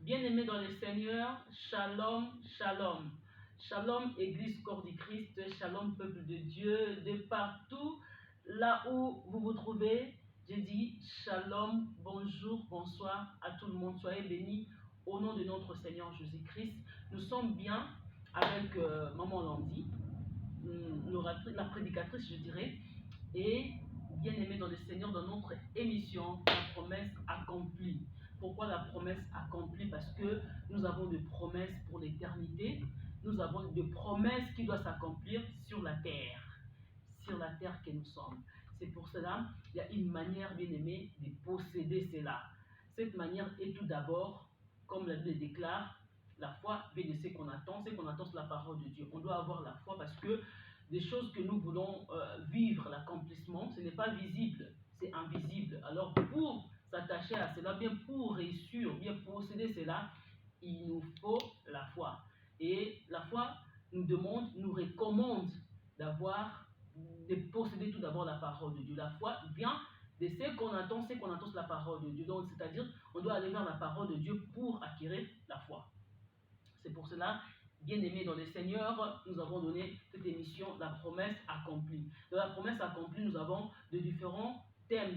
Bien-aimés dans le Seigneur, shalom, shalom. Shalom, Église Corps du Christ, shalom, peuple de Dieu, de partout, là où vous vous trouvez. Je dis shalom, bonjour, bonsoir à tout le monde. Soyez bénis au nom de notre Seigneur Jésus-Christ. Nous sommes bien avec Maman Landy, la prédicatrice, je dirais, et bien-aimés dans le Seigneur, dans notre émission, la promesse accomplie. Pourquoi la promesse accomplie? Parce que nous avons des promesses pour l'éternité, nous avons des promesses qui doivent s'accomplir sur la terre que nous sommes. C'est pour cela qu'il y a une manière, bien-aimée, de posséder cela. Cette manière est tout d'abord, comme la Bible déclare, la foi vient de ce qu'on attend. Ce qu'on attend, c'est la parole de Dieu. On doit avoir la foi parce que des choses que nous voulons vivre, l'accomplissement, ce n'est pas visible, c'est invisible. Alors pour s'attacher à cela, bien pour réussir, bien posséder cela, il nous faut la foi. Et la foi nous demande, nous recommande de posséder tout d'abord la parole de Dieu. La foi vient de ce qu'on attend, c'est la parole de Dieu. Donc, c'est-à-dire, on doit aller vers la parole de Dieu pour acquérir la foi. C'est pour cela, bien-aimés dans le Seigneur, nous avons donné cette émission, la promesse accomplie. Dans la promesse accomplie, nous avons de différents thèmes,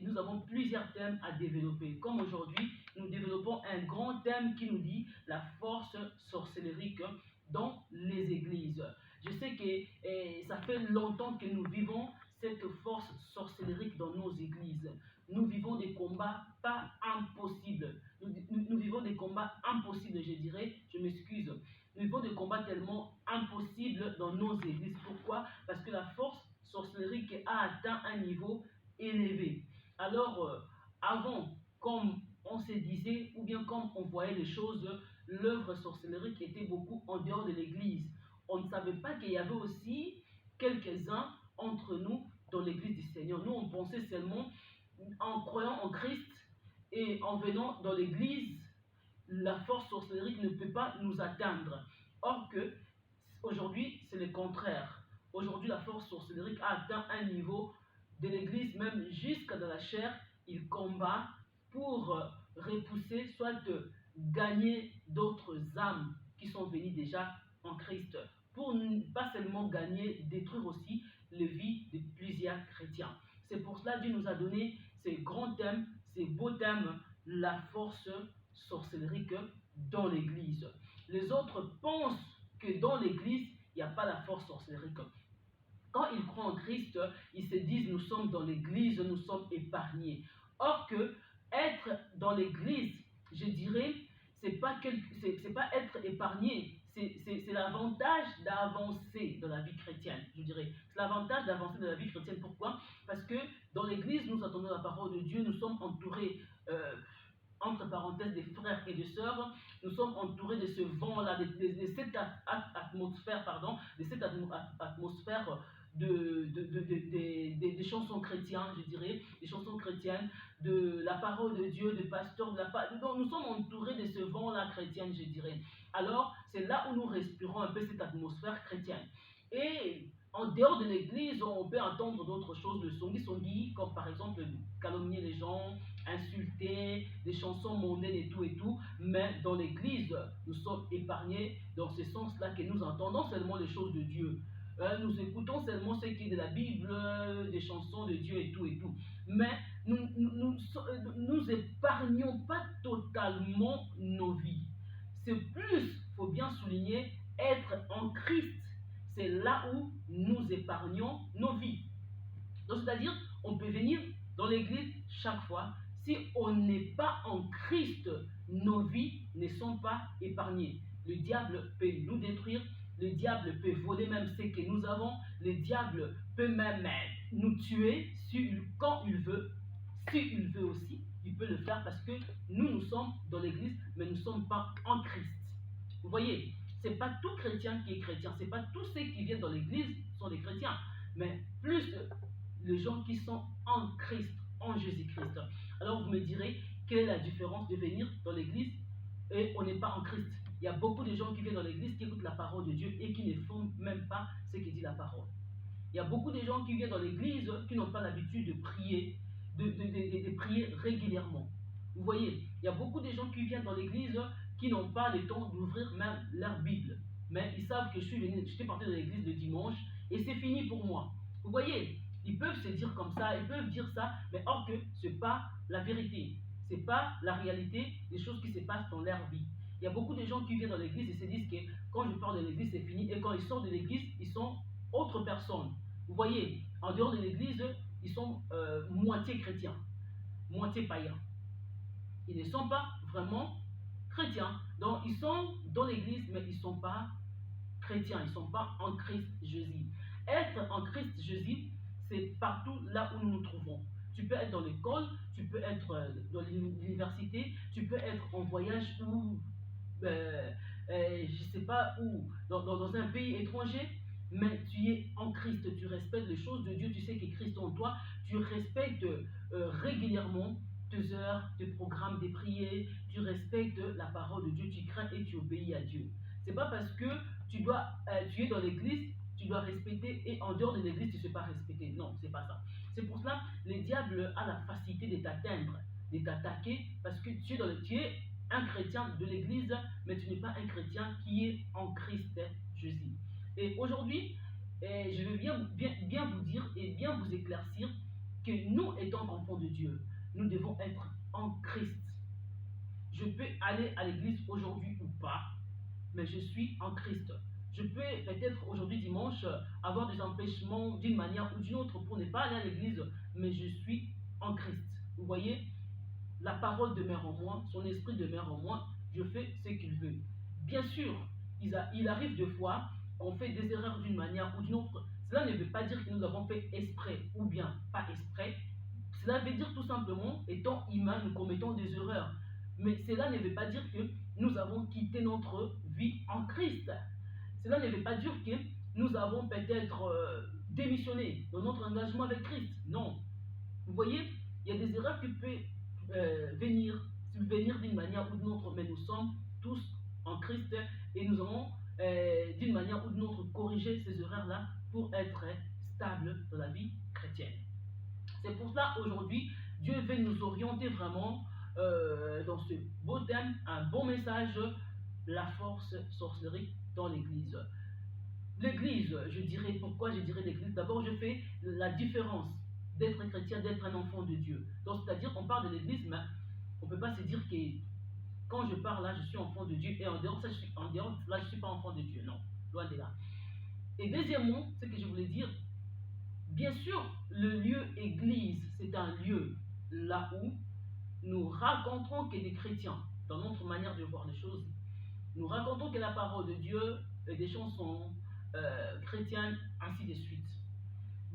nous avons plusieurs thèmes à développer. Comme aujourd'hui, nous développons un grand thème qui nous dit la force sorcellérique dans les églises. Je sais que ça fait longtemps que nous vivons cette force sorcellérique dans nos églises. Nous vivons des combats pas impossibles. Nous vivons des combats impossibles, je dirais, je m'excuse. Nous vivons des combats tellement impossibles dans nos églises. Pourquoi? Parce que la force sorcellérique a atteint un niveau élevé. Alors, avant, comme on se disait, ou bien comme on voyait les choses, l'œuvre sorcellérique était beaucoup en dehors de l'église. On ne savait pas qu'il y avait aussi quelques-uns entre nous dans l'église du Seigneur. Nous, on pensait seulement en croyant en Christ et en venant dans l'église, la force sorcellérique ne peut pas nous atteindre. Or que, aujourd'hui, c'est le contraire. Aujourd'hui, la force sorcellérique a atteint un niveau de l'église, même jusqu'à dans la chair. Il combat pour repousser, soit gagner d'autres âmes qui sont venues déjà en Christ. Pour pas seulement gagner, détruire aussi les vies de plusieurs chrétiens. C'est pour cela que Dieu nous a donné ces grands thèmes, ces beaux thèmes, la force sorcellérique dans l'église. Les autres pensent que dans l'église, il n'y a pas la force sorcellérique. Quand ils croient en Christ, ils se disent nous sommes dans l'église, nous sommes épargnés. Or que être dans l'église, je dirais, c'est pas être épargné, c'est l'avantage d'avancer dans la vie chrétienne, je dirais. C'est l'avantage d'avancer dans la vie chrétienne. Pourquoi? Parce que dans l'église, nous attendons la parole de Dieu, nous sommes entourés, entre parenthèses, des frères et des sœurs, nous sommes entourés de ce vent-là, de cette atmosphère, des chansons chrétiennes, je dirais, des chansons chrétiennes, de la parole de Dieu, de pasteurs, donc nous sommes entourés de ce vent-là chrétien, je dirais. Alors, c'est là où nous respirons un peu cette atmosphère chrétienne. Et en dehors de l'église, on peut entendre d'autres choses, le songi, comme par exemple calomnier les gens, insulter, des chansons mondaines et tout, mais dans l'église, nous sommes épargnés dans ce sens-là que nous entendons seulement les choses de Dieu. Nous écoutons seulement ce qui est de la Bible, des chansons de Dieu et tout, mais nous épargnons pas totalement nos vies. C'est plus, il faut bien souligner, être en Christ. C'est là où nous épargnons nos vies. Donc, c'est-à-dire, on peut venir dans l'église chaque fois. Si on n'est pas en Christ, nos vies ne sont pas épargnées. Le diable peut nous détruire, le diable peut voler même ce que nous avons, le diable peut même nous tuer quand il veut. S'il veut aussi, il peut le faire parce que nous sommes dans l'église, mais nous ne sommes pas en Christ. Vous voyez, ce n'est pas tout chrétien qui est chrétien, ce n'est pas tous ceux qui viennent dans l'église sont des chrétiens, mais plus les gens qui sont en Christ, en Jésus-Christ. Alors vous me direz, quelle est la différence de venir dans l'église et on n'est pas en Christ? Il y a beaucoup de gens qui viennent dans l'église, qui écoutent la parole de Dieu et qui ne font même pas ce que dit la parole. Il y a beaucoup de gens qui viennent dans l'église qui n'ont pas l'habitude de prier, de prier régulièrement. Vous voyez, il y a beaucoup de gens qui viennent dans l'église qui n'ont pas le temps d'ouvrir même leur Bible. Mais ils savent que je suis parti de l'église le dimanche et c'est fini pour moi. Vous voyez, ils peuvent se dire comme ça, ils peuvent dire ça, mais or que ce n'est pas la vérité. Ce n'est pas la réalité des choses qui se passent dans leur vie. Il y a beaucoup de gens qui viennent dans l'église et se disent que quand je pars de l'église, c'est fini. Et quand ils sortent de l'église, ils sont autres personnes. Vous voyez, en dehors de l'église, ils sont moitié chrétiens, moitié païens. Ils ne sont pas vraiment chrétiens. Donc, ils sont dans l'église, mais ils ne sont pas chrétiens. Ils ne sont pas en Christ Jésus. Être en Christ Jésus, c'est partout là où nous nous trouvons. Tu peux être dans l'école, tu peux être dans l'université, tu peux être en voyage ou, je ne sais pas où, dans un pays étranger, mais tu es en Christ, tu respectes les choses de Dieu, tu sais que Christ en toi, tu respectes régulièrement tes heures, tes programmes, tes prières, tu respectes la parole de Dieu, tu crains et tu obéis à Dieu. C'est pas parce que tu es dans l'église, tu dois respecter et en dehors de l'église, tu ne sais pas respecter. Non, c'est pas ça. C'est pour cela que le diable a la facilité de t'atteindre, de t'attaquer, parce que tu es un chrétien de l'église, mais tu n'es pas un chrétien qui est en Christ Jésus. Et aujourd'hui, je veux bien vous dire et bien vous éclaircir que nous, étant enfants de Dieu, nous devons être en Christ. Je peux aller à l'église aujourd'hui ou pas, mais je suis en Christ. Je peux peut-être aujourd'hui dimanche avoir des empêchements d'une manière ou d'une autre pour ne pas aller à l'église, mais je suis en Christ. Vous voyez, la parole demeure en moi, son esprit demeure en moi, je fais ce qu'il veut. Bien sûr, il arrive des fois, on fait des erreurs d'une manière ou d'une autre. Cela ne veut pas dire que nous avons fait exprès ou bien pas exprès. Cela veut dire tout simplement, étant humains, nous commettons des erreurs. Mais cela ne veut pas dire que nous avons quitté notre vie en Christ. Cela ne veut pas dire que nous avons peut-être démissionné de notre engagement avec Christ. Non. Vous voyez, il y a des erreurs qui peuvent subvenir d'une manière ou d'une autre, mais nous sommes tous en Christ et nous allons d'une manière ou d'une autre corriger ces erreurs-là pour être stables dans la vie chrétienne. C'est pour cela aujourd'hui, Dieu veut nous orienter vraiment dans ce beau thème, un bon message, la force sorcellerie dans l'Église. L'Église, pourquoi je dirais l'Église? D'abord, je fais la différence d'être un chrétien, d'être un enfant de Dieu. Donc, c'est-à-dire qu'on parle de l'Église, mais on ne peut pas se dire que quand je parle là, je suis enfant de Dieu, et en dehors de là, je ne suis pas enfant de Dieu. Non, loin de là. Et deuxièmement, ce que je voulais dire, bien sûr, le lieu Église, c'est un lieu là où nous racontons que des chrétiens, dans notre manière de voir les choses, nous racontons que la parole de Dieu et des chansons chrétiennes, ainsi de suite.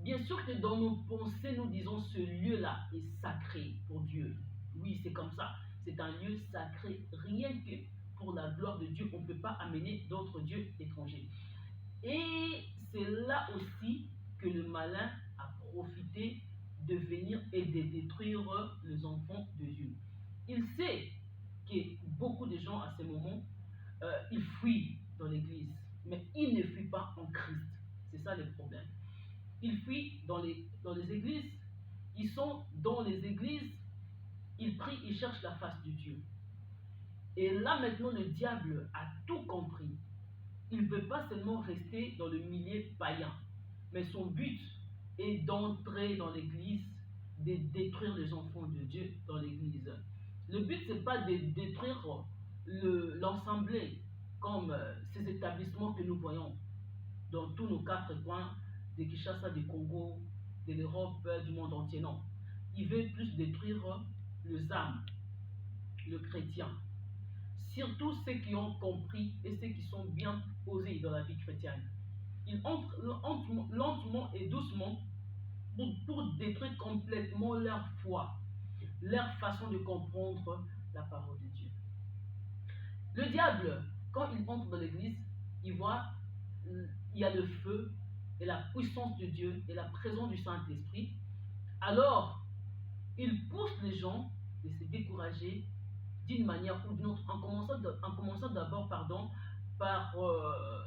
Bien sûr que dans nos pensées, nous disons ce lieu-là est sacré pour Dieu. Oui, c'est comme ça. C'est un lieu sacré. Rien que pour la gloire de Dieu, on ne peut pas amener d'autres dieux étrangers. Et c'est là aussi que le malin a profité de venir et de détruire les enfants de Dieu. Il sait que beaucoup de gens à ce moment, ils fuient dans l'église, mais ils ne fuient pas en Christ. C'est ça le problème. Ils fuient dans les églises, ils sont dans les églises, ils prient, ils cherchent la face de Dieu. Et là maintenant, le diable a tout compris. Il ne veut pas seulement rester dans le milieu païen, mais son but est d'entrer dans l'église, de détruire les enfants de Dieu dans l'église. Le but, ce n'est pas de détruire l'assemblée, comme ces établissements que nous voyons dans tous nos quatre coins, de Kinshasa, du Congo, de l'Europe, du monde entier. Non. Il veut plus détruire les âmes, le chrétien. Surtout ceux qui ont compris et ceux qui sont bien posés dans la vie chrétienne. Ils entrent lentement et doucement pour détruire complètement leur foi, leur façon de comprendre la parole de Dieu. Le diable, quand il entre dans l'église, il voit, il y a le feu et la puissance de Dieu et la présence du Saint-Esprit. Alors, il pousse les gens de se décourager d'une manière ou d'une autre, en commençant d'abord par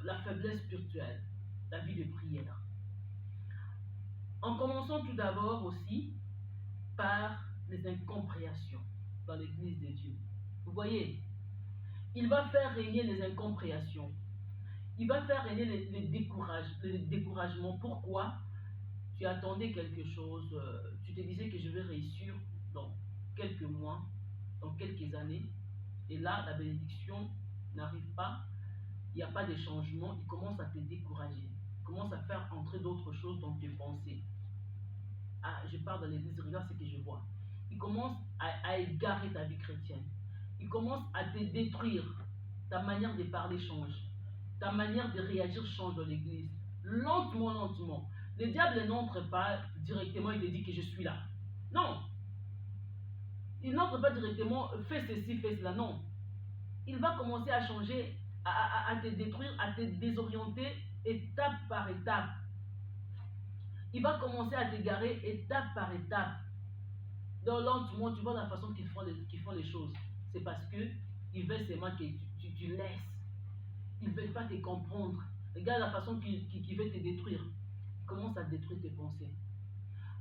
la faiblesse spirituelle, la vie de prière. En commençant tout d'abord aussi par les incompréhensions. dans l'église de Dieu. Vous voyez, il va faire régner les incompréhensions. Il va faire régner le découragement. Pourquoi? Tu attendais quelque chose, tu te disais que je vais réussir dans quelques mois, dans quelques années, et là, la bénédiction n'arrive pas, il n'y a pas de changement, il commence à te décourager, il commence à faire entrer d'autres choses dans tes pensées. Ah, je pars dans l'église, regarde ce que je vois. Il commence à égarer ta vie chrétienne. Il commence à te détruire. Ta manière de parler change. Ta manière de réagir change dans l'église. Lentement, lentement. Le diable n'entre pas directement et te dit que je suis là. Non. Il n'entre pas directement, fais ceci, fais cela. Non. Il va commencer à changer, à te détruire, à te désorienter étape par étape. Il va commencer à t'égarer étape par étape. Donc lentement, tu vois la façon qu'ils font les choses. C'est parce qu'ils veulent seulement que tu laisses. Ils ne veulent pas te comprendre. Regarde la façon qu'ils veulent te détruire. Commence à détruire tes pensées.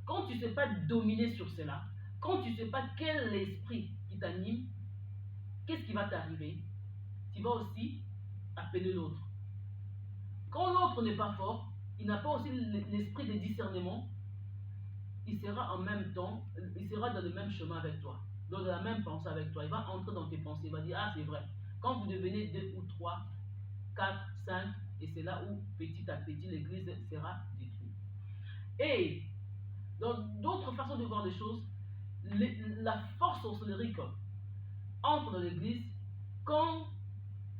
Quand tu ne sais pas dominer sur cela, quand tu ne sais pas quel est l'esprit qui t'anime, qu'est-ce qui va t'arriver? Tu vas aussi appeler l'autre. Quand l'autre n'est pas fort, il n'a pas aussi l'esprit de discernement, il sera en même temps, il sera dans le même chemin avec toi, dans la même pensée avec toi. Il va entrer dans tes pensées, il va dire, ah c'est vrai. Quand vous devenez 2 ou 3, 4, 5, et c'est là où petit à petit l'église sera détruite. Et dans d'autres façons de voir les choses, la force sorcellerie entre dans l'église quand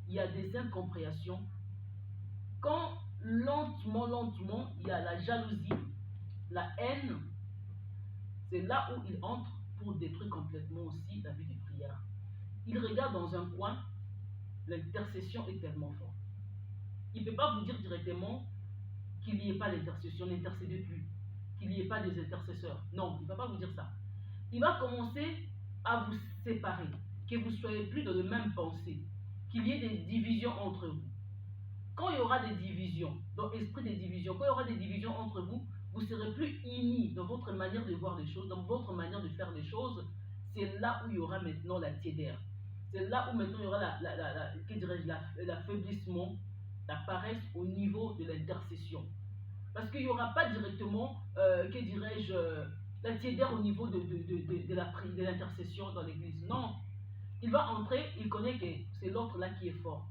il y a des incompréhensions, quand lentement, lentement, il y a la jalousie, la haine. C'est là où il entre pour détruire complètement aussi la vie de prière. Il regarde dans un coin, l'intercession est tellement forte. Il ne peut pas vous dire directement qu'il n'y ait pas d'intercession, n'intercédez plus, qu'il n'y ait pas des intercesseurs. Non, il ne va pas vous dire ça. Il va commencer à vous séparer, que vous ne soyez plus dans la même pensée, qu'il y ait des divisions entre vous. Quand il y aura des divisions, dans l'esprit des divisions, quand il y aura des divisions entre vous, vous ne serez plus unis dans votre manière de voir les choses, dans votre manière de faire les choses. C'est là où il y aura maintenant la tiédère. C'est là où maintenant il y aura l'affaiblissement, la paresse au niveau de l'intercession. Parce qu'il n'y aura pas directement, la tiédère au niveau de l'intercession dans l'église. Non. Il va entrer, il connaît que c'est l'autre là qui est fort.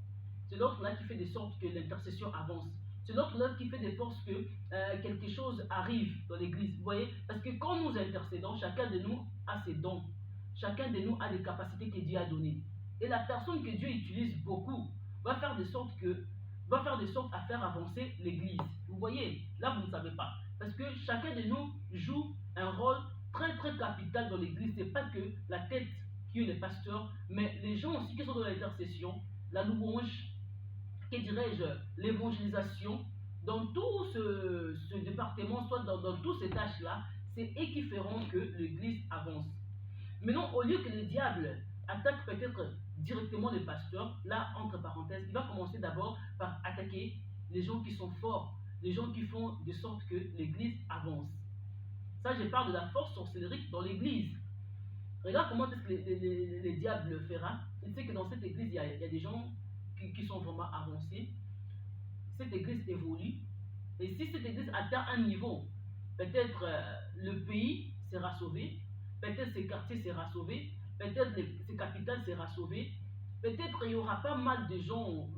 C'est l'autre là qui fait de sorte que l'intercession avance. C'est l'autre là qui fait de force que quelque chose arrive dans l'église. Vous voyez? Parce que quand nous intercédons, chacun de nous a ses dons. Chacun de nous a des capacités que Dieu a données. Et la personne que Dieu utilise beaucoup va faire de sorte à faire avancer l'église. Vous voyez? Là, vous ne savez pas. Parce que chacun de nous joue un rôle très très capital dans l'église. Ce n'est pas que la tête qui est le pasteur, mais les gens aussi qui sont dans l'intercession, la louange, que dirais-je, l'évangélisation, dans tout ce département, soit dans toutes ces tâches-là, c'est eux qui feront que l'église avance. Maintenant, au lieu que le diable attaque peut-être directement le pasteur, là, entre parenthèses, il va commencer d'abord par attaquer les gens qui sont forts, les gens qui font de sorte que l'église avance. Ça, je parle de la force sorcellerie dans l'église. Regarde comment est-ce que le diable le fera. Il sait que dans cette église, il y a des gens qui sont vraiment avancés. Cette église évolue. Et si cette église atteint un niveau, peut-être le pays sera sauvé, peut-être ces quartiers sera sauvé, peut-être ces capitales sera sauvé, peut-être il y aura pas mal de gens,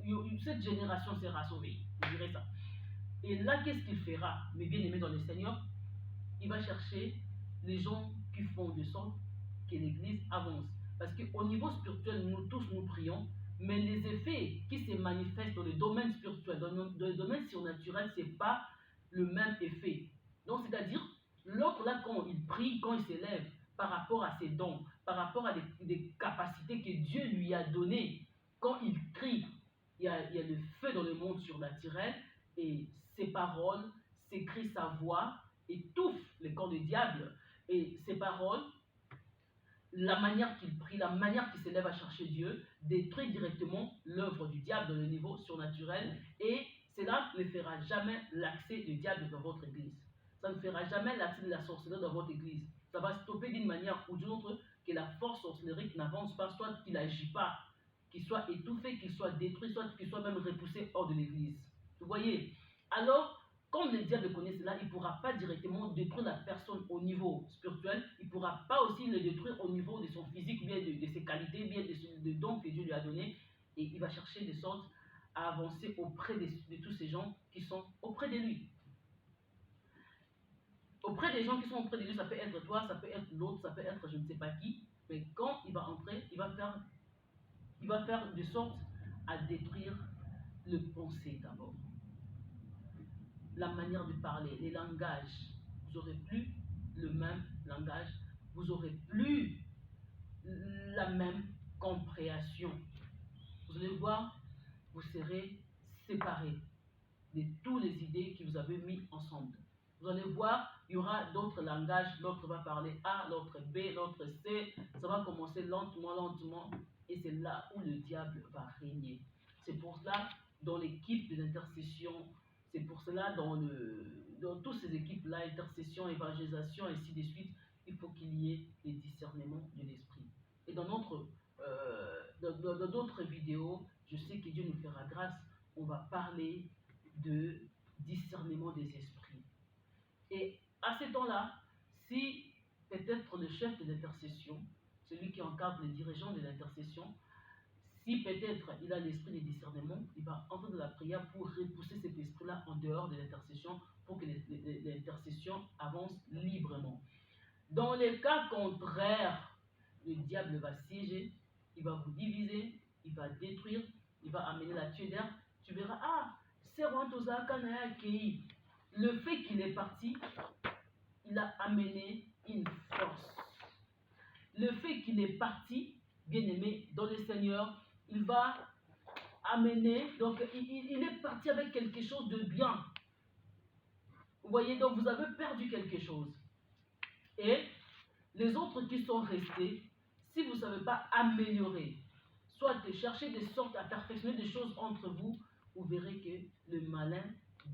cette génération sera sauvée, je dirais ça. Et là, qu'est-ce qu'il fera, mes bien-aimés dans le Seigneur? Il va chercher les gens qui font de sorte que l'église avance. Parce qu'au niveau spirituel, nous tous nous prions, mais les effets qui se manifestent dans le domaine spirituel, dans le domaine surnaturel, ce n'est pas le même effet. Donc, c'est-à-dire, l'autre là, quand il prie, quand il s'élève, par rapport à ses dons, par rapport à des capacités que Dieu lui a données, quand il crie, il y a le feu dans le monde surnaturel, et ses paroles, ses cris, sa voix, étouffent les corps du diable. Et ses paroles, la manière qu'il prie, la manière qu'il s'élève à chercher Dieu, détruit directement l'œuvre du diable dans le niveau surnaturel, et cela ne fera jamais l'accès du diable dans votre église. Ça ne fera jamais l'accès de la sorcellerie dans votre église. Ça va stopper d'une manière ou d'une autre que la force sorcellerie n'avance pas, soit qu'il n'agit pas, qu'il soit étouffé, qu'il soit détruit, soit qu'il soit même repoussé hors de l'église. Vous voyez? Alors, comme le diable connaît cela, il ne pourra pas directement détruire la personne au niveau spirituel, il ne pourra pas aussi le détruire au niveau de son physique, bien de ses qualités, bien des dons que Dieu lui a donnés, et il va chercher des sortes à avancer auprès de tous ces gens qui sont auprès de lui. Auprès des gens qui sont auprès de lui, ça peut être toi, ça peut être l'autre, ça peut être je ne sais pas qui, mais quand il va entrer, il va faire de sorte à détruire le pensée d'abord. La manière de parler, les langages. Vous n'aurez plus le même langage, vous n'aurez plus la même compréhension. Vous allez voir, vous serez séparés de toutes les idées que vous avez mis ensemble. Vous allez voir, il y aura d'autres langages, l'autre va parler A, l'autre B, l'autre C, ça va commencer lentement, lentement, et c'est là où le diable va régner. C'est pour cela, dans l'équipe de l'intercession, c'est pour cela, dans toutes ces équipes-là, intercession, évangélisation, et ainsi de suite, il faut qu'il y ait les discernements de l'esprit. Et dans d'autres vidéos, je sais que Dieu nous fera grâce, on va parler de discernement des esprits. Et à ce temps-là, si peut-être le chef de l'intercession, celui qui encadre les dirigeants de l'intercession, si peut-être il a l'esprit de discernement, il va entrer dans la prière pour repousser cet esprit-là en dehors de l'intercession pour que l'intercession avance librement. Dans les cas contraires, le diable va siéger, il va vous diviser, il va détruire, il va amener la tuerie. Tu verras, le fait qu'il est parti, il a amené une force. Le fait qu'il est parti, bien aimé, dans le Seigneur, il va amener, donc il est parti avec quelque chose de bien. Vous voyez, donc vous avez perdu quelque chose. Et les autres qui sont restés, si vous ne savez pas améliorer, soit de chercher des sortes à perfectionner des choses entre vous, vous verrez que le malin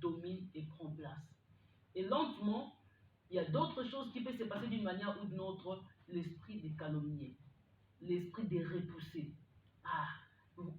domine et prend place. Et lentement, il y a d'autres choses qui peuvent se passer d'une manière ou d'une autre. L'esprit des calomniés, l'esprit des repoussés. Ah,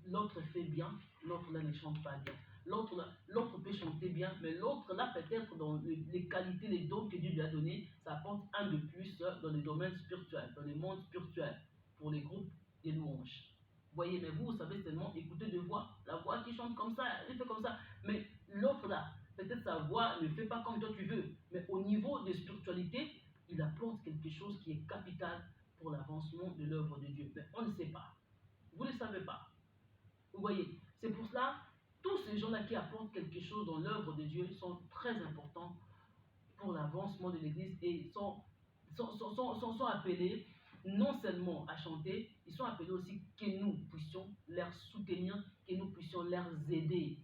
l'autre fait bien, l'autre là ne chante pas bien. L'autre peut chanter bien, mais l'autre là, peut-être dans les qualités, les dons que Dieu lui a donnés, ça apporte un de plus dans le domaine spirituel, dans le monde spirituel, pour les groupes des louanges. Vous voyez, mais vous savez seulement écouter de voix. La voix qui chante comme ça, elle fait comme ça. Mais l'autre là, peut-être sa voix ne fait pas comme toi tu veux. Mais au niveau de spiritualité, il apporte quelque chose qui est capital pour l'avancement de l'œuvre de Dieu. Mais on ne sait pas. Vous ne savez pas. Vous voyez, c'est pour cela, tous ces gens-là qui apportent quelque chose dans l'œuvre de Dieu sont très importants pour l'avancement de l'Église et sont appelés non seulement à chanter, ils sont appelés aussi que nous puissions les soutenir, que nous puissions les aider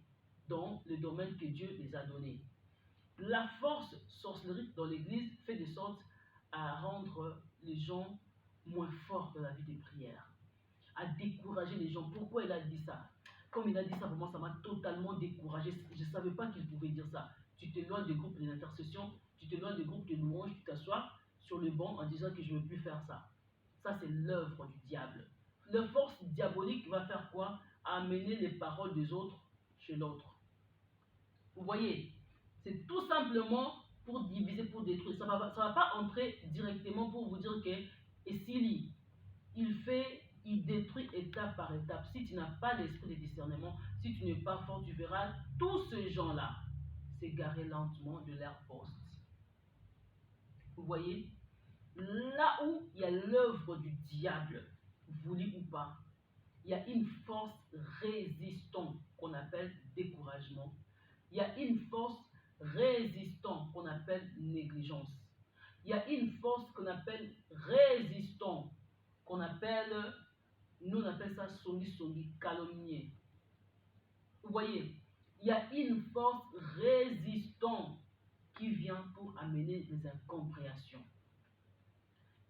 dans le domaine que Dieu les a donné. La force sorcellerie dans l'Église fait de sorte à rendre les gens moins forts dans la vie de prière, à décourager les gens. Pourquoi il a dit ça? Comme il a dit ça, vraiment, ça m'a totalement découragé. Je ne savais pas qu'il pouvait dire ça. Tu t'éloignes du groupe d'intercession, tu t'éloignes du groupe de louange, tu t'assois sur le banc en disant que je ne veux plus faire ça. Ça, c'est l'œuvre du diable. La force diabolique va faire quoi? Amener les paroles des autres chez l'autre. Vous voyez, c'est tout simplement pour diviser, pour détruire. Ça ne va pas entrer directement pour vous dire que, et s'il il détruit étape par étape. Si tu n'as pas l'esprit de discernement, si tu n'es pas fort, tu verras tous ces gens-là s'égarer lentement de leur poste. Vous voyez, là où il y a l'œuvre du diable, voulu ou pas, il y a une force résistante qu'on appelle découragement. Il y a une force résistante qu'on appelle négligence. Il y a une force qu'on appelle résistante, qu'on appelle, nous on appelle ça songi, calomnier. Vous voyez, il y a une force résistante qui vient pour amener des incompréhensions.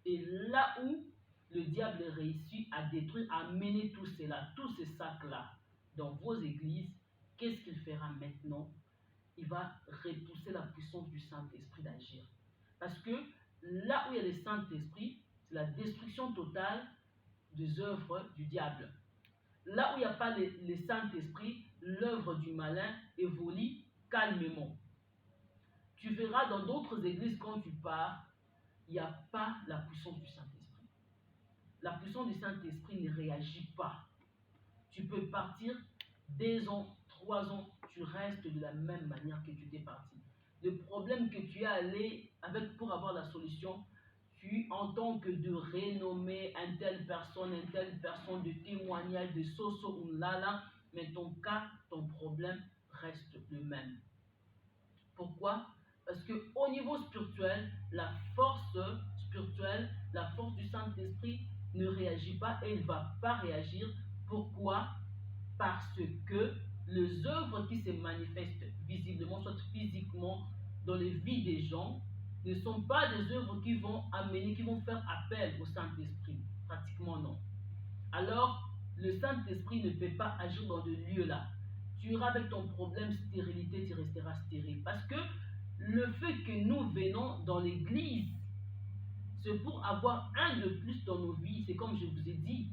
Et là où le diable réussit à détruire, à mener tout cela, tous ces sacs-là dans vos églises, qu'est-ce qu'il fera maintenant? Il va repousser la puissance du Saint-Esprit d'agir. Parce que là où il y a le Saint-Esprit, c'est la destruction totale des œuvres du diable. Là où il n'y a pas le Saint-Esprit, l'œuvre du malin évolue calmement. Tu verras dans d'autres églises quand tu pars, il n'y a pas la puissance du Saint-Esprit. La puissance du Saint-Esprit ne réagit pas. Tu peux partir 2 ans, 3 ans, tu restes de la même manière que tu étais parti. Le problème que tu es allé avec pour avoir la solution, tu entends que de renommer une telle personne, de témoignage, de soso ou lala, mais ton cas, ton problème reste le même. Pourquoi? Parce qu'au niveau spirituel, la force spirituelle, la force du Saint-Esprit ne réagit pas et il ne va pas réagir. Pourquoi? Parce que les œuvres qui se manifestent visiblement, soit physiquement, dans les vies des gens, ne sont pas des œuvres qui vont amener, qui vont faire appel au Saint-Esprit. Pratiquement non. Alors, le Saint-Esprit ne peut pas agir dans ce lieu-là. Tu iras avec ton problème stérilité, tu resteras stérile. Parce que le fait que nous venons dans l'église, c'est pour avoir un de plus dans nos vies. C'est comme je vous ai dit.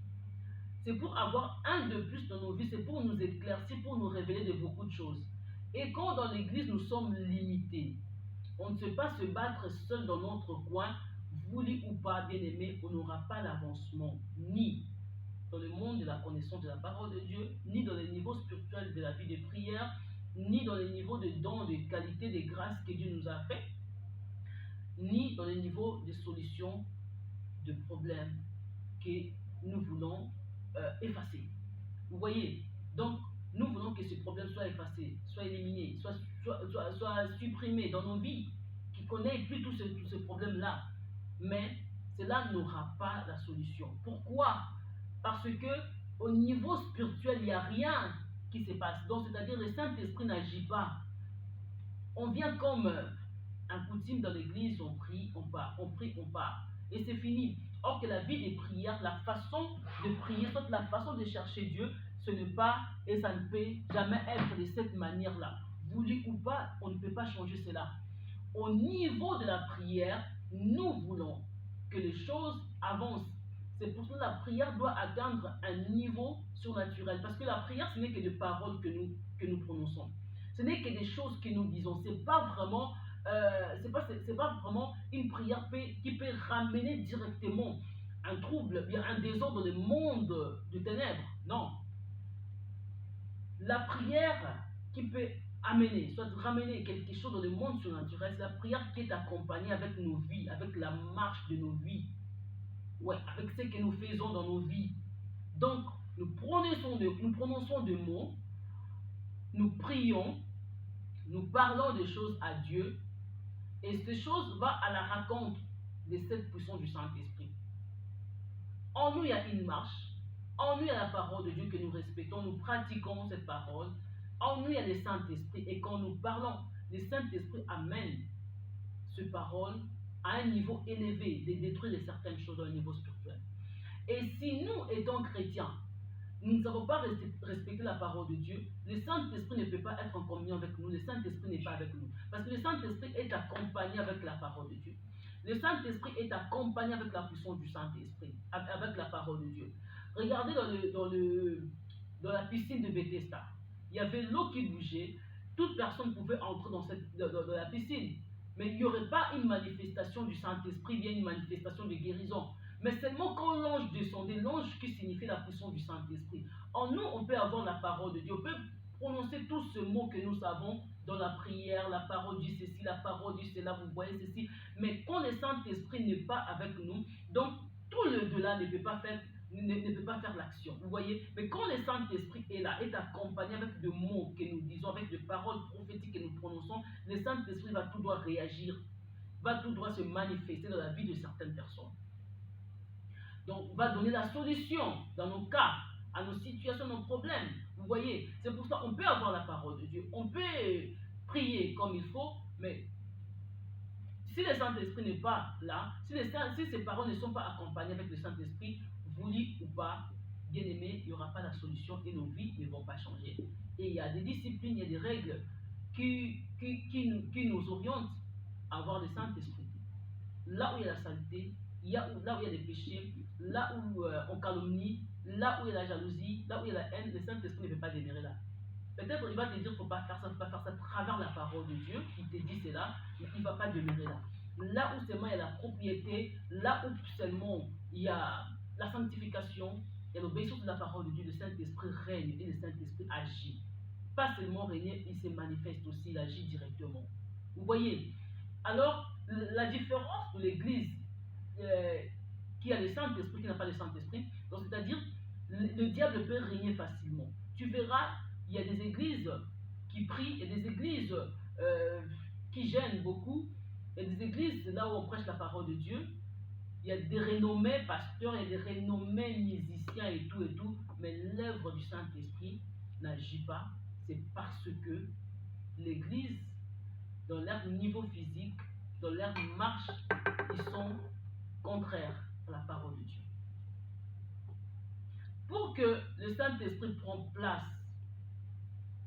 C'est pour avoir un de plus dans nos vies. C'est pour nous éclaircir, pour nous révéler de beaucoup de choses. Et quand dans l'église, nous sommes limités, on ne sait pas se battre seul dans notre coin, voulu ou pas, bien aimé, on n'aura pas l'avancement, ni dans le monde de la connaissance de la parole de Dieu, ni dans les niveaux spirituels de la vie de prière, ni dans les niveaux de dons, de qualité, de grâces que Dieu nous a fait, ni dans les niveaux de solutions de problèmes que nous voulons effacer. Vous voyez, donc nous voulons que ce problème soit effacé, soit éliminé, soit supprimé dans nos vies, qui connaissent plus tous ces problèmes-là. Mais cela n'aura pas la solution. Pourquoi? Parce que au niveau spirituel, il n'y a rien qui se passe. Donc, c'est-à-dire le Saint-Esprit n'agit pas. On vient comme un coutume dans l'église, on prie, on part, on prie, on part. Et c'est fini. Or que la vie des prières, la façon de prier, soit la façon de chercher Dieu, ce n'est pas et ça ne peut jamais être de cette manière-là. Voulu ou pas, on ne peut pas changer cela. Au niveau de la prière, nous voulons que les choses avancent. C'est pour ça que la prière doit atteindre un niveau surnaturel. Parce que la prière, ce n'est que des paroles que nous prononçons. Ce n'est que des choses que nous disons. Ce n'est pas vraiment, c'est pas vraiment une prière qui peut ramener directement un trouble, bien un désordre dans le monde de ténèbres. Non. La prière qui peut amener, soit ramener quelque chose dans le monde surnaturel, c'est la prière qui est accompagnée avec nos vies, avec la marche de nos vies. Ouais, avec ce que nous faisons dans nos vies. Donc, nous prononçons des mots, nous prions, nous parlons des choses à Dieu, et ces choses vont à la rencontre de cette puissance du Saint-Esprit. En nous, il y a une marche. En nous, il y a la parole de Dieu que nous respectons, nous pratiquons cette parole. En nous, il y a le Saint-Esprit. Et quand nous parlons, le Saint-Esprit amène cette parole à un niveau élevé, de détruire certaines choses au niveau spirituel. Et si nous, étant chrétiens, nous ne savons pas respecter la parole de Dieu, le Saint-Esprit ne peut pas être en communion avec nous, le Saint-Esprit n'est pas avec nous. Parce que le Saint-Esprit est accompagné avec la parole de Dieu. Le Saint-Esprit est accompagné avec la puissance du Saint-Esprit, avec la parole de Dieu. Regardez dans la piscine de Bethesda. Il y avait l'eau qui bougeait. Toute personne pouvait entrer dans la piscine. Mais il n'y aurait pas une manifestation du Saint-Esprit, bien une manifestation de guérison. Mais seulement quand l'ange descendait, l'ange qui signifie la puissance du Saint-Esprit. En nous, on peut avoir la parole de Dieu. On peut prononcer tous ces mots que nous savons dans la prière. La parole dit ceci, la parole dit cela, vous voyez ceci. Mais quand le Saint-Esprit n'est pas avec nous, donc tout le delà ne peut pas faire l'action. Vous voyez? Mais quand le Saint-Esprit est là, est accompagné avec des mots que nous disons, avec des paroles prophétiques que nous prononçons, le Saint-Esprit va tout droit réagir, va tout droit se manifester dans la vie de certaines personnes. Donc, va donner la solution dans nos cas, à nos situations, nos problèmes. Vous voyez? C'est pour ça qu'on peut avoir la parole de Dieu. On peut prier comme il faut, mais si le Saint-Esprit n'est pas là, si ces paroles ne sont pas accompagnées avec le Saint-Esprit, voulu ou pas, bien aimé, il n'y aura pas la solution et nos vies ne vont pas changer. Et il y a des disciplines, il y a des règles qui nous orientent à avoir le Saint-Esprit. Là où il y a la saleté, là où il y a des péchés, là où on calomnie, là où il y a la jalousie, là où il y a la haine, le Saint-Esprit ne veut pas demeurer là. Peut-être il va te dire, il ne faut pas faire ça, il faut pas faire ça à travers la parole de Dieu, il te dit cela, mais il ne va pas demeurer là. Là où seulement il y a la propriété, là où seulement il y a la sanctification, il y a l'obéissance de la parole de Dieu, le Saint-Esprit règne et le Saint-Esprit agit. Pas seulement régner, il se manifeste aussi, il agit directement. Vous voyez? Alors, la différence de l'Église euh, qui a le Saint-Esprit, qui n'a pas le Saint-Esprit, c'est-à-dire, le diable peut régner facilement. Tu verras, il y a des églises qui prient, et des églises qui gênent beaucoup, il y a des églises là où on prêche la parole de Dieu, il y a des renommés pasteurs, il y a des renommés musiciens et tout, mais l'œuvre du Saint-Esprit n'agit pas. C'est parce que l'Église, dans leur niveau physique, dans leur marche, ils sont contraires à la parole de Dieu. Pour que le Saint-Esprit prenne place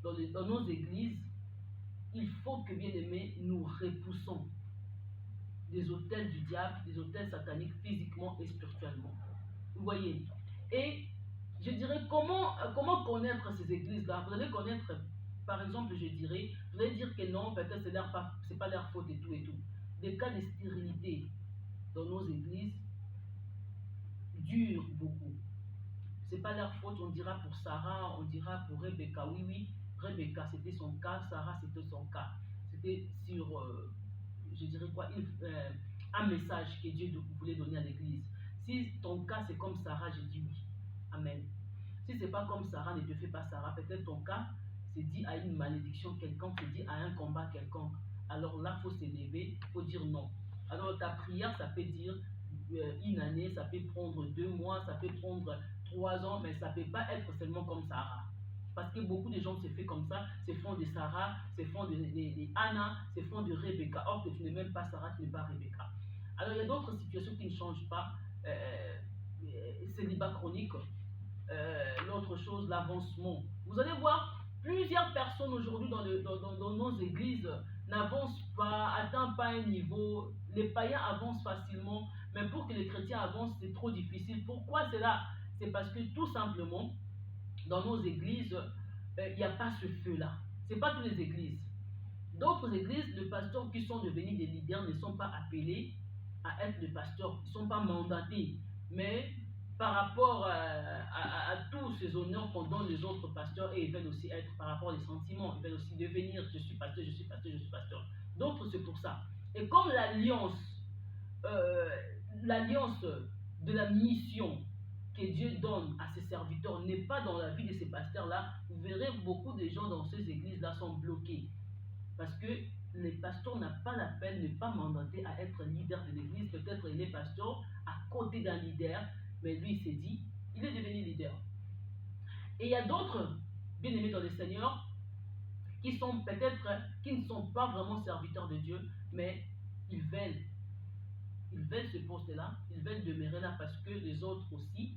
dans nos églises, il faut que, bien aimés, nous repoussons des autels du diable, des autels sataniques physiquement et spirituellement. Vous voyez? Et je dirais, comment connaître ces églises-là? Vous allez connaître, par exemple, je dirais, vous allez dire que non, peut-être c'est pas leur faute et tout. Des cas de stérilité dans nos églises durent beaucoup. C'est pas leur faute, on dira pour Sarah, on dira pour Rebecca. Oui, Rebecca, c'était son cas, Sarah, c'était son cas. C'était sur, je dirais quoi, un message que Dieu voulait donner à l'église. Si ton cas c'est comme Sarah, je dis oui. Amen. Si c'est pas comme Sarah, ne te fais pas Sarah. Peut-être ton cas, c'est dit à une malédiction quelconque, c'est dit à un combat quelconque. Alors là, il faut s'élever, il faut dire non. Alors ta prière, ça peut dire une année, ça peut prendre 2 mois, ça peut prendre 3 ans, mais ça ne peut pas être seulement comme Sarah. Parce que beaucoup de gens se font comme ça, se font de Sarah, se font de Anna, se font de Rebecca. Or que tu n'es même pas Sarah, tu n'es pas Rebecca. Alors il y a d'autres situations qui ne changent pas. Célibat chronique. L'autre chose, l'avancement. Vous allez voir, plusieurs personnes aujourd'hui dans nos églises n'avancent pas, atteignent pas un niveau. Les païens avancent facilement, mais pour que les chrétiens avancent, c'est trop difficile. Pourquoi c'est là? C'est parce que tout simplement, dans nos églises, il n'y a pas ce feu-là. Ce n'est pas toutes les églises. D'autres églises, les pasteurs qui sont devenus des leaders ne sont pas appelés à être des pasteurs, ils ne sont pas mandatés. Mais par rapport à tous ces honneurs qu'on donne les autres pasteurs, et ils veulent aussi être par rapport aux sentiments, ils veulent aussi devenir, je suis pasteur, je suis pasteur, je suis pasteur. D'autres, c'est pour ça. Et comme l'alliance de la mission que Dieu donne à ses serviteurs n'est pas dans la vie de ces pasteurs-là, vous verrez beaucoup de gens dans ces églises-là sont bloqués. Parce que les pasteurs n'ont pas l'appel, n'est pas mandaté à être leader de l'église. Peut-être il est pasteur à côté d'un leader, mais lui il s'est dit, il est devenu leader. Et il y a d'autres bien-aimés dans le Seigneur qui sont peut-être, qui ne sont pas vraiment serviteurs de Dieu, mais ils veulent ce poste-là, ils veulent demeurer là parce que les autres aussi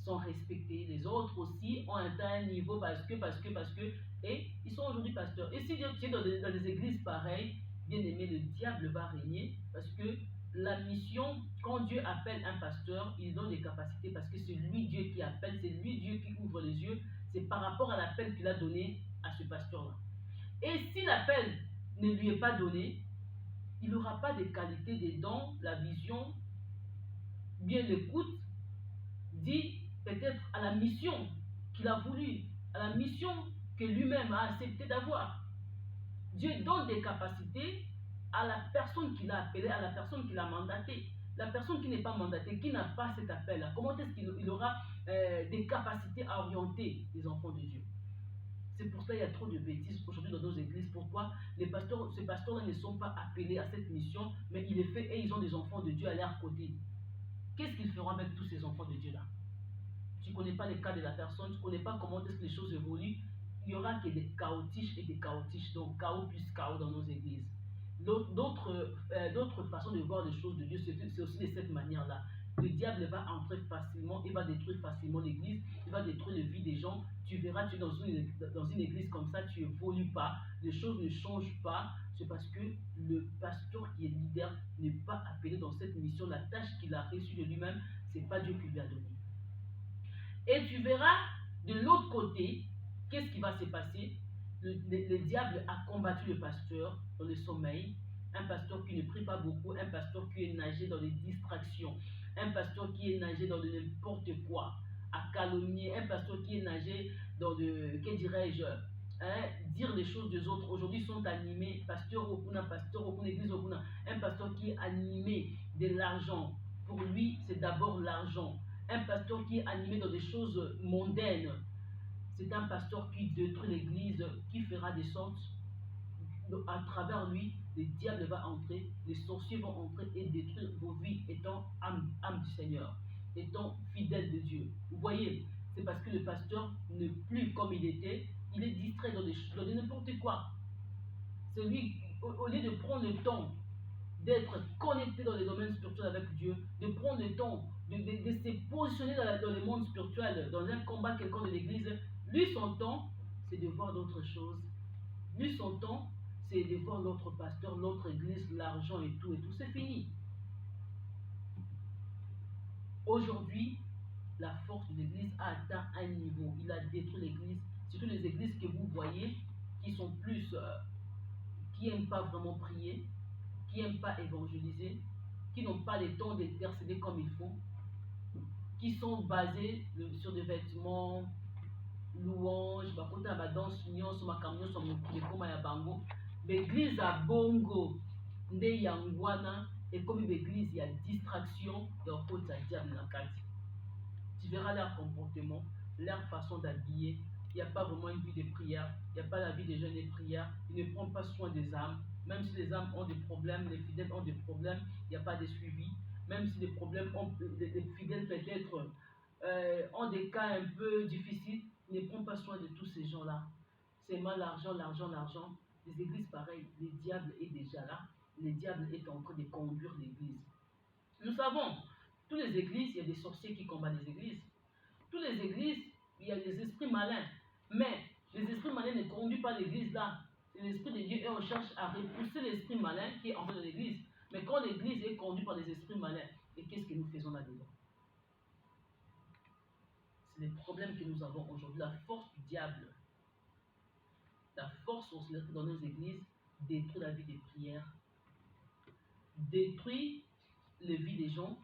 sont respectés, les autres aussi ont atteint un niveau parce que, et ils sont aujourd'hui pasteurs. Et si tu es dans des églises pareilles, bien aimé, le diable va régner parce que la mission, quand Dieu appelle un pasteur, il donne des capacités parce que c'est lui Dieu qui appelle, c'est lui Dieu qui ouvre les yeux, c'est par rapport à l'appel qu'il a donné à ce pasteur-là. Et si l'appel ne lui est pas donné, il n'aura pas des qualités, des dons, la vision, bien l'écoute, dit peut-être à la mission qu'il a voulu, à la mission que lui-même a accepté d'avoir. Dieu donne des capacités à la personne qu'il a appelée, à la personne qu'il a mandatée. La personne qui n'est pas mandatée, qui n'a pas cet appel-là, comment est-ce qu'il aura des capacités à orienter les enfants de Dieu? C'est pour ça qu'il y a trop de bêtises aujourd'hui dans nos églises. Pourquoi ces pasteurs-là ne sont pas appelés à cette mission, mais il est fait et ils ont des enfants de Dieu à leur côté. Qu'est-ce qu'ils feront avec tous ces enfants de Dieu-là? Tu ne connais pas les cas de la personne, tu ne connais pas comment est-ce que les choses évoluent. Il n'y aura que des chaotiches et des chaotiches, donc chaos plus chaos dans nos églises. D'autres façons de voir les choses de Dieu, c'est aussi de cette manière-là. Le diable va entrer facilement, il va détruire facilement l'église, il va détruire la vie des gens. Tu verras, tu es dans une église comme ça, tu n'évolues pas, les choses ne changent pas, C'est parce que le pasteur qui est leader n'est pas appelé dans cette mission. La tâche qu'il a reçue de lui-même, ce n'est pas Dieu qui lui a donné. Et tu verras de l'autre côté, qu'est-ce qui va se passer? Le diable a combattu le pasteur dans le sommeil. Un pasteur qui ne prie pas beaucoup, un pasteur qui est nagé dans les distractions, un pasteur qui est nagé dans de n'importe quoi, à calomnier, un pasteur qui est nagé dans de, que dirais-je, dire les choses des autres. Aujourd'hui sont animés, pasteur Okuna, église Okuna, un pasteur qui est animé de l'argent. Pour lui, c'est d'abord l'argent. Un pasteur qui est animé dans des choses mondaines, c'est un pasteur qui détruit l'église, qui fera des sortes. À travers lui, le diable va entrer, les sorciers vont entrer et détruire vos vies, étant âme du Seigneur, étant fidèle de Dieu. Vous voyez, c'est parce que le pasteur n'est plus comme il était, il est distrait dans n'importe quoi. C'est lui, au lieu de prendre le temps d'être connecté dans les domaines spirituels avec Dieu, de prendre le temps de se positionner dans le monde spirituel, dans un combat quelconque de l'église, lui, son temps, c'est de voir d'autres choses. Lui, son temps, c'est de voir l'autre pasteur, l'autre église, l'argent et tout, c'est fini. Aujourd'hui, la force de l'église a atteint un niveau. Il a détruit l'église. Surtout les églises que vous voyez, qui sont plus, qui n'aiment pas vraiment prier, qui n'aiment pas évangéliser, qui n'ont pas le temps d'intercéder comme il faut, qui sont basés sur des vêtements, louanges, bakota ba danse nyonso makambo nyonso mokoma ya bango. L'église à bongo nde yangwana et comme l'église il y a distraction et en fait ça diable na kati. Tu verras leur comportement, leur façon d'habiller. Il n'y a pas vraiment une vie de prière, il n'y a pas la vie de jeûne et de prière. Ils ne prennent pas soin des âmes. Même si les âmes ont des problèmes, les fidèles ont des problèmes, il n'y a pas de suivi. Même si les problèmes les fidèles peut-être ont des cas un peu difficiles, ils ne prennent pas soin de tous ces gens-là. C'est mal l'argent, l'argent, l'argent. Les églises, pareil, le diable est déjà là. Le diable est en train de conduire l'église. Nous savons, toutes les églises, il y a des sorciers qui combattent les églises. Toutes les églises, il y a des esprits malins. Mais les esprits malins ne conduisent pas l'église là. C'est l'esprit de Dieu et on cherche à repousser l'esprit malin qui est en fait de l'église. Mais quand l'église est conduite par des esprits malins, et qu'est-ce que nous faisons là-dedans? C'est les problèmes que nous avons aujourd'hui. La force du diable, la force dans nos églises détruit la vie des prières, détruit la vie des gens.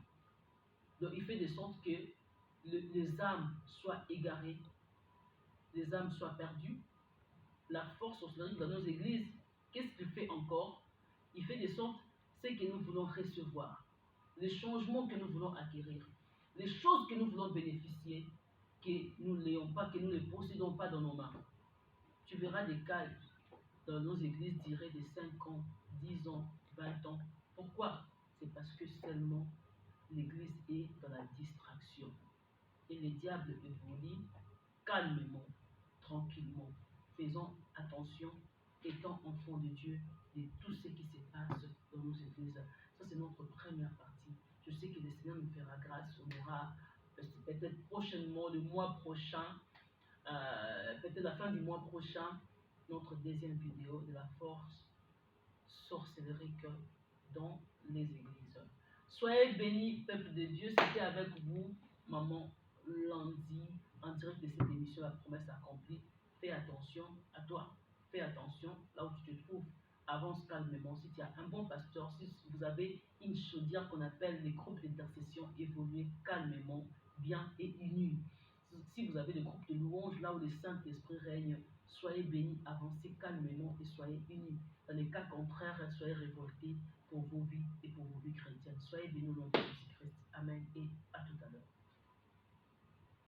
Donc il fait de sorte que les âmes soient égarées, les âmes soient perdues. La force sorcellerie dans nos églises, qu'est-ce qu'il fait encore? Il fait de sorte ce que nous voulons recevoir, les changements que nous voulons acquérir, les choses que nous voulons bénéficier, que nous ne l'ayons pas, que nous ne les possédons pas dans nos mains. Tu verras des cas dans nos églises durées de 5 ans, 10 ans, 20 ans. Pourquoi? C'est parce que seulement l'église est dans la distraction. Et le diable évolue calmement, tranquillement. Faisons attention, étant enfants de Dieu, de tout ce qui se passe dans nos églises. Ça, c'est notre première partie. Je sais que le Seigneur nous fera grâce. On aura peut-être prochainement, le mois prochain, peut-être la fin du mois prochain, notre deuxième vidéo de la force sorcellerique dans les églises. Soyez bénis, peuple de Dieu. C'était avec vous, Maman Lundi, en direct de cette émission La Promesse Accomplie. Fais attention à toi. Fais attention là où tu te trouves. Avance calmement. Si tu as un bon pasteur, si vous avez une chaudière qu'on appelle les groupes d'intercession, évoluez calmement, bien et unis. Si vous avez des groupes de louanges là où le Saint-Esprit règne, soyez bénis, avancez calmement et soyez unis. Dans les cas contraires, soyez révoltés pour vos vies et pour vos vies chrétiennes. Soyez bénis au nom de Jésus-Christ. Amen et